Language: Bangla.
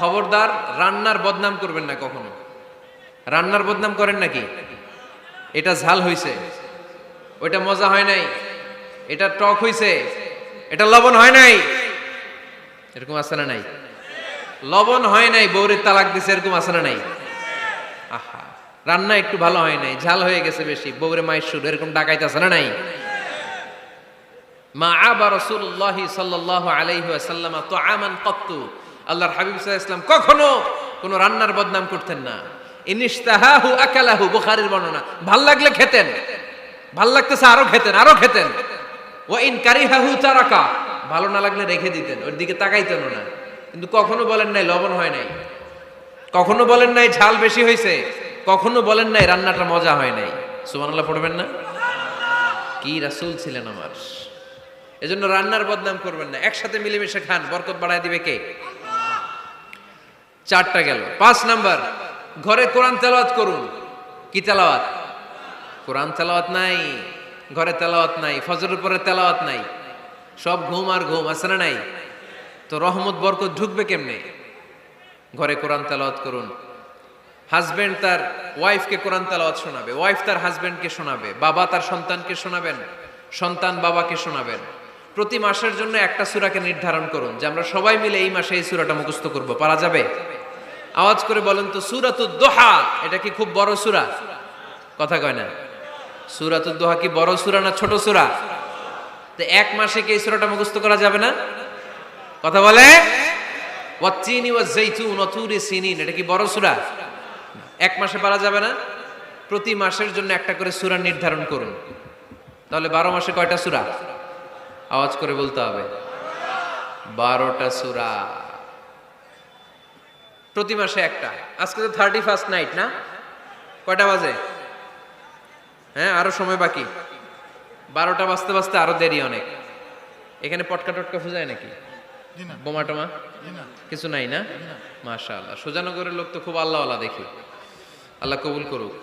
খবরদার রান্নার বদনাম করবেন না কখনো। রান্নার বদনাম করেন নাকি? এটা ঝাল হইছে, ওইটা মজা হয় নাই, এটা টক হইছে, এটা লবণ হয় নাই, এরকম আছে না নাই? লবণ হয় নাই, বউরে তালাক দিছে, এরকম আছে না নাই? আহা, রান্না একটু ভালো হয় নাই, ঝাল হয়ে গেছে বেশি, বউরে মায়ের সুর, এরকম ডাকাইতে আছে না নাই? মা আবা রাসূলুল্লাহ সাল্লাল্লাহু আলাইহি ওয়াসাল্লাম তুআমান ক্বাত্তু, আল্লাহর হাবিব সাল্লাল্লাহু আলাইহি ওয়াসাল্লাম কখনো কোন রান্নার বদনাম করতেন না। ইনিশতাহাহু আকালাহু, বুখারীর বর্ণনা। ভাল লাগলে খেতেন, ভাল লাগতেছে আরো খেতেন, আরো খেতেন। ওয়া ইন কারিহাহু তারাকা, ভালো না লাগলে রেখে দিতেন, ওর দিকে তাকাইতেন না। কিন্তু কখনো বলেন নাই লবণ হয় নাই, কখনো বলেন নাই ঝাল বেশি হয়েছে, কখনো বলেন নাই রান্নাটা মজা হয় নাই। সুবহানাল্লাহ পড়বেন না? কি রাসূল ছিলেন আমার। এজন্য রান্নার বদনাম করবেন না, একসাথে মিলেমিশে খান, বরকত বাড়ায় দিবে কে? চারটা গেল। 5 নাম্বার, ঘরে কোরআন তেলাওয়াত করুন। কি তেলাওয়াত? কোরআন তেলাওয়াত নাই, ঘরে তেলাওয়াত নাই, ফজরের পরে তেলাওয়াত নাই, সব ঘুম আর ঘুম, আছে না নাই? তো রহমত বরকত ঢুকবে কেমনে? ঘরে কোরআন তেলাওয়াত করুন। হাজবেন্ড তার ওয়াইফকে কোরআন তেলাওয়াত শোনাবে, ওয়াইফ তার হাজবেন্ডকে শোনাবে, বাবা তার সন্তানকে শোনাবেন, সন্তান বাবাকে শোনাবেন। প্রতি মাসের জন্য একটা সূরাকে নির্ধারণ করুন যে আমরা সবাই মিলে এই মাসে এই সূরাটা মুখস্থ করব। পারা যাবে? আওয়াজ করে বলেন তো, সূরাতুদ দোহা এটা কি খুব বড় সূরা? কথা কয় না। সূরাতুদ দোহা কি বড় সূরা না ছোট সূরা? তো এক মাসে কি এই সূরাটা মুখস্থ করা যাবে না? কথা বলে। ওয়াত-তিনি ওয়াজ-যাইতুন ওয়া তুরি সিনিন, এটা কি বড় সূরা? এক মাসে পারা যাবে না? প্রতি মাসের জন্য একটা করে সূরা নির্ধারণ করুন। তাহলে 12 মাসে কয়টা সূরা? আওয়াজ করে বলতে হবে, 12টা সূরা। প্রতি মাসে একটা। আজকে তো 31st নাইট না? কয়টা বাজে? হ্যাঁ, আরো সময় বাকি। 12টা বাজতে বাজতে আরো দেরি অনেক। এখানে পটকা টটকা ফুজায় নাকি? বোমা টোমা কিছু নাই না? মাশাআল্লাহ, সুজানগরের লোক তো খুব আল্লাহওয়ালা দেখি। আল্লাহ কবুল করুক।